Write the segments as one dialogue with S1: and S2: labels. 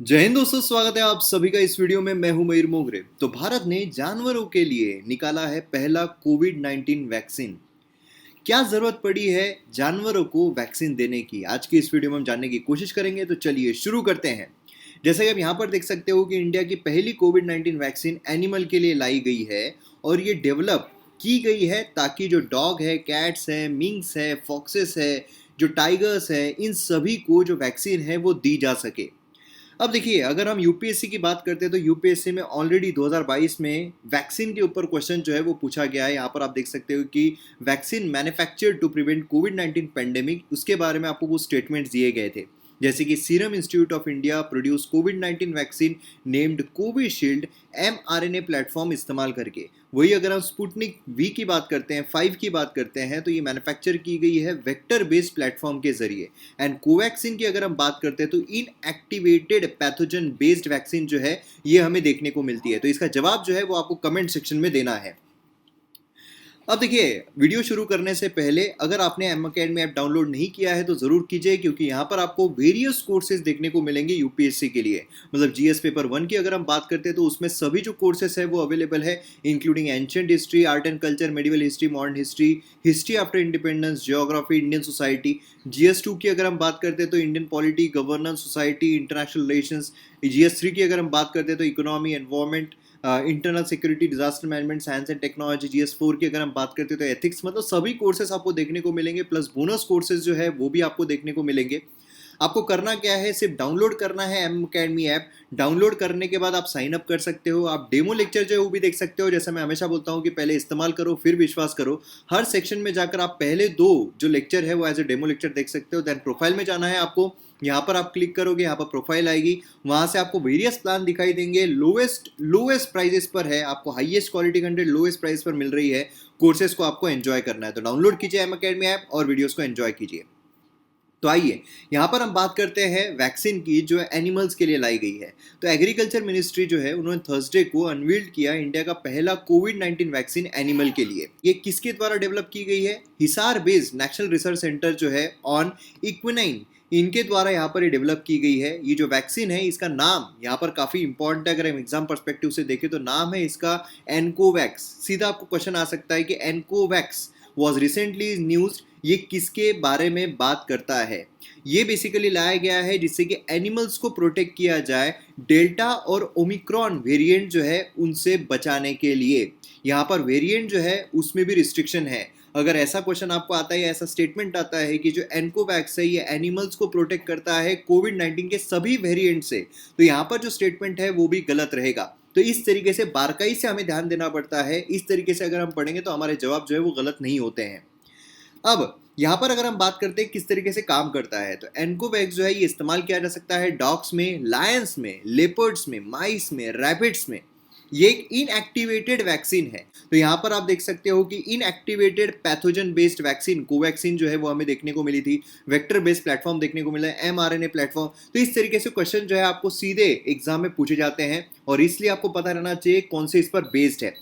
S1: जय हिंद दोस्तों, स्वागत है आप सभी का इस वीडियो में। मैं हूं मयूर मोगरे। तो भारत ने जानवरों के लिए निकाला है पहला कोविड 19 वैक्सीन। क्या जरूरत पड़ी है जानवरों को वैक्सीन देने की, आज की इस वीडियो में हम जानने की कोशिश करेंगे। तो चलिए शुरू करते हैं। जैसे कि आप यहाँ पर देख सकते हो कि इंडिया की पहली कोविड 19 वैक्सीन एनिमल के लिए लाई गई है और ये डेवलप की गई है ताकि जो डॉग है, कैट्स है, मिंक्स है, फॉक्सेस है, जो टाइगर्स है, इन सभी को जो वैक्सीन है वो दी जा सके। अब देखिए, अगर हम यूपीएससी की बात करते हैं तो यूपीएससी में ऑलरेडी 2022 में वैक्सीन के ऊपर क्वेश्चन जो है वो पूछा गया है। यहाँ पर आप देख सकते हो कि vaccine manufactured to prevent COVID 19 pandemic, उसके बारे में आपको कुछ स्टेटमेंट्स दिए गए थे। जैसे कि serum institute of India produce Covid 19 vaccine named Covishield mRNA platform इस्तेमाल करके। वही अगर हम स्पुतनिक वी की बात करते हैं, 5 की बात करते हैं, तो ये मैन्युफैक्चर की गई है वेक्टर बेस्ड प्लेटफॉर्म के जरिए। एंड कोवैक्सीन की अगर हम बात करते हैं तो इनएक्टिवेटेड पैथोजन बेस्ड वैक्सीन जो है ये हमें देखने को मिलती है। तो इसका जवाब जो है वो आपको कमेंट सेक्शन में देना है। अब देखिए, वीडियो शुरू करने से पहले अगर आपने एम अकेडमी ऐप डाउनलोड नहीं किया है तो जरूर कीजिए, क्योंकि यहाँ पर आपको वेरियस कोर्सेज देखने को मिलेंगे यूपीएससी के लिए। मतलब जीएस पेपर 1 की अगर हम बात करते हैं तो उसमें सभी जो कोर्सेज है वो अवेलेबल है, including ancient history, art and culture, medieval history, modern history, history after independence, geography, Indian society. GS 2 की अगर हम बात करते हैं तो Indian polity, governance, society, international relations. GS 3 की अगर हम बात करते हैं तो economy, environment, internal security, disaster management, science and technology. GS 4 की अगर हम बात करते हैं तो एथिक्स। मतलब सभी कोर्सेज आपको देखने को मिलेंगे, प्लस बोनस कोर्सेज जो है वो भी आपको देखने को मिलेंगे। आपको करना क्या है, सिर्फ डाउनलोड करना है एम अकेडमी ऐप। डाउनलोड करने के बाद आप साइन अप कर सकते हो। आप डेमो लेक्चर जो है वो भी देख सकते हो। जैसे मैं हमेशा बोलता हूँ कि पहले इस्तेमाल करो फिर विश्वास करो। हर सेक्शन में जाकर आप पहले 2 जो लेक्चर है वो एज ए डेमो लेक्चर देख सकते हो। देन प्रोफाइल में जाना है आपको। यहाँ पर आप क्लिक करोगे, यहाँ पर प्रोफाइल आएगी, वहां से आपको वेरियस प्लान दिखाई देंगे। लोएस्ट प्राइजेस पर है, आपको highest quality content lowest price पर मिल रही है। कोर्सेज को आपको एंजॉय करना है तो डाउनलोड कीजिए एम अकेडमी ऐप और वीडियोस को एंजॉय कीजिए। तो आइए, यहाँ पर हम बात करते हैं वैक्सीन की जो एनिमल्स के लिए लाई गई है। तो एग्रीकल्चर मिनिस्ट्री जो है उन्होंने थर्सडे को अनवील्ड किया इंडिया का पहला कोविड 19 वैक्सीन एनिमल के लिए। ये किसके द्वारा डेवलप की गई है? Hisar based national research centre जो है ऑन इक्विनाइन, इनके द्वारा यहाँ पर ये डेवलप की गई है। ये जो वैक्सीन है इसका नाम यहाँ पर काफी इंपॉर्टेंट है। अगर हम एग्जाम पर्सपेक्टिव से देखें तो नाम है इसका एनकोवैक्स। सीधा आपको क्वेश्चन आ सकता है कि एनकोवैक्स वॉज रिसेंटली न्यूज, ये किसके बारे में बात करता है? ये बेसिकली लाया गया है जिससे कि एनिमल्स को प्रोटेक्ट किया जाए डेल्टा और ओमिक्रॉन वेरिएंट जो है उनसे बचाने के लिए। यहाँ पर वेरिएंट जो है उसमें भी रिस्ट्रिक्शन है। अगर ऐसा क्वेश्चन आपको आता है, ऐसा स्टेटमेंट आता है कि जो एनकोवैक्स है ये एनिमल्स को प्रोटेक्ट करता है कोविड 19 के सभी वेरिएंट से, तो यहाँ पर जो स्टेटमेंट है वो भी गलत रहेगा। तो इस तरीके से बारकाई से हमें ध्यान देना पड़ता है। इस तरीके से अगर हम पढ़ेंगे तो हमारे जवाब जो है वो गलत नहीं होते हैं। अब यहाँ पर अगर हम बात करते हैं किस तरीके से काम करता है, तो एनकोवैक्स जो है ये इस्तेमाल किया जा सकता है डॉग्स में, लायंस में, लेपर्ड्स में, माइस में, रैबिट्स में। ये एक इनएक्टिवेटेड वैक्सीन है। तो यहाँ पर आप देख सकते हो कि inactivated pathogen based vaccine Covaxin जो है वो हमें देखने को मिली थी। वेक्टर बेस्ड प्लेटफॉर्म देखने को मिला है, एमआरएनए प्लेटफॉर्म। तो इस तरीके से क्वेश्चन जो है आपको सीधे एग्जाम में पूछे जाते हैं और इसलिए आपको पता रहना चाहिए कौन से इस पर बेस्ड है।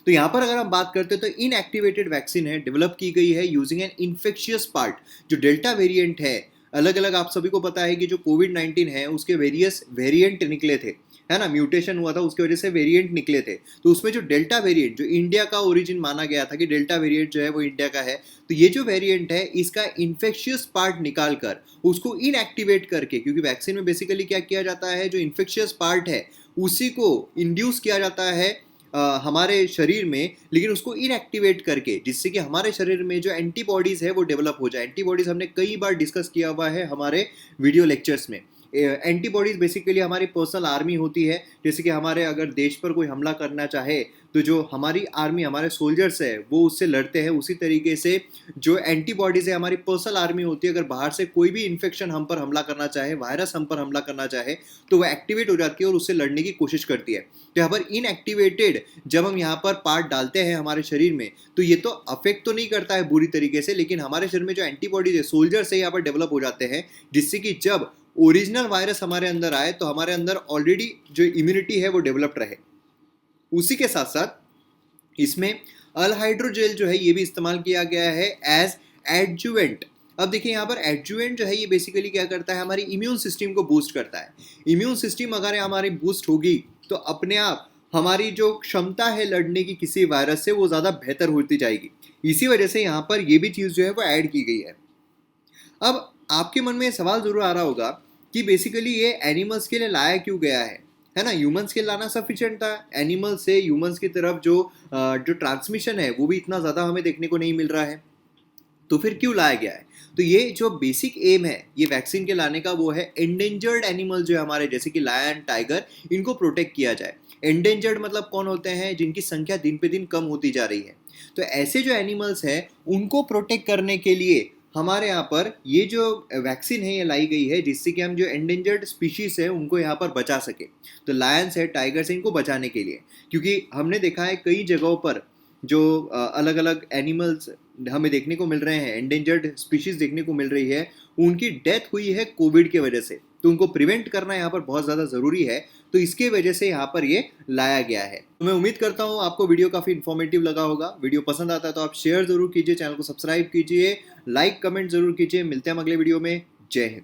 S1: तो यहां पर अगर हम बात करते हैं तो इनएक्टिवेटेड वैक्सीन है, डेवलप की गई है यूजिंग एन इन्फेक्शियस पार्ट। जो डेल्टा वेरिएंट है, अलग अलग आप सभी को पता है कि जो कोविड 19 है उसके वेरियस वेरिएंट निकले थे, है ना, म्यूटेशन हुआ था, उसकी वजह से वेरिएंट निकले थे। तो उसमें जो डेल्टा वेरिएंट जो इंडिया का ओरिजिन माना गया था कि डेल्टा वेरिएंट जो है वो इंडिया का है, तो ये जो वेरिएंट है इसका इन्फेक्शियस पार्ट निकाल कर उसको इनएक्टिवेट करके, क्योंकि वैक्सीन में बेसिकली क्या किया जाता है, जो इन्फेक्शियस पार्ट है उसी को इंड्यूस किया जाता है हमारे शरीर में, लेकिन उसको इनएक्टिवेट करके, जिससे कि हमारे शरीर में जो एंटीबॉडीज है वो डेवलप हो जाए। एंटीबॉडीज हमने कई बार डिस्कस किया हुआ है हमारे वीडियो लेक्चर्स में। एंटीबॉडीज बेसिकली हमारी पर्सनल आर्मी होती है। जैसे कि हमारे अगर देश पर कोई हमला करना चाहे तो जो हमारी आर्मी, हमारे सोल्जर्स है वो उससे लड़ते हैं। उसी तरीके से जो एंटीबॉडीज है हमारी पर्सनल आर्मी होती है। अगर बाहर से कोई भी इन्फेक्शन हम पर हमला करना चाहे, वायरस हम पर हमला करना चाहे, तो वह एक्टिवेट हो जाती है और उससे लड़ने की कोशिश करती है। तो यहाँ पर इनएक्टिवेटेड जब हम यहाँ पर पार्ट डालते हैं हमारे शरीर में, तो ये तो अफेक्ट तो नहीं करता है बुरी तरीके से, लेकिन हमारे शरीर में जो एंटीबॉडीज है, सोल्जर्स है, यहाँ पर डेवलप हो जाते हैं, जिससे कि जब ओरिजिनल वायरस हमारे अंदर आए तो हमारे अंदर ऑलरेडी जो इम्यूनिटी है वो डेवलप्ड रहे। उसी के साथ साथ इसमें अल हाइड्रोजेल जो है ये भी इस्तेमाल किया गया है एज एडजुवेंट। अब देखिए यहाँ पर एडजुवेंट जो है ये बेसिकली क्या करता है, हमारी इम्यून सिस्टम को बूस्ट करता है। इम्यून सिस्टम अगर हमारी बूस्ट होगी तो अपने आप हमारी जो क्षमता है लड़ने की किसी वायरस से वो ज़्यादा बेहतर होती जाएगी। इसी वजह से यहाँ पर ये भी चीज़ जो है वो ऐड की गई है। अब आपके मन में सवाल जरूर आ रहा होगा कि बेसिकली ये एनिमल्स के लिए लाया क्यों गया है ना। ह्यूमंस के लाना सफिशिएंट था। एनिमल्स से ह्यूमंस की तरफ जो ट्रांसमिशन है वो भी इतना ज़्यादा हमें देखने को नहीं मिल रहा है, तो फिर क्यों लाया गया है। तो ये जो बेसिक एम है ये वैक्सीन के लाने का वो है एंडेंजर्ड एनिमल जो है हमारे, जैसे कि लायन, टाइगर, इनको प्रोटेक्ट किया जाए। एंडेंजर्ड मतलब कौन होते हैं, जिनकी संख्या दिन पे दिन कम होती जा रही है। तो ऐसे जो एनिमल्स हैं उनको प्रोटेक्ट करने के लिए हमारे यहाँ पर ये जो वैक्सीन है ये लाई गई है, जिससे कि हम जो एंडेंजर्ड स्पीशीज है उनको यहाँ पर बचा सके। तो लायंस है, टाइगर्स है, इनको बचाने के लिए, क्योंकि हमने देखा है कई जगहों पर जो अलग अलग एनिमल्स हमें देखने को मिल रहे हैं, एंडेंजर्ड स्पीशीज देखने को मिल रही है, उनकी डेथ हुई है कोविड के वजह से। तो उनको प्रिवेंट करना यहाँ पर बहुत ज़्यादा ज़रूरी है। तो इसके वजह से यहाँ पर ये लाया गया है। तो मैं उम्मीद करता हूँ आपको वीडियो काफ़ी इन्फॉर्मेटिव लगा होगा। वीडियो पसंद आता है तो आप शेयर ज़रूर कीजिए, चैनल को सब्सक्राइब कीजिए, लाइक कमेंट ज़रूर कीजिए। मिलते हैं हम अगले वीडियो में। जय हिंद।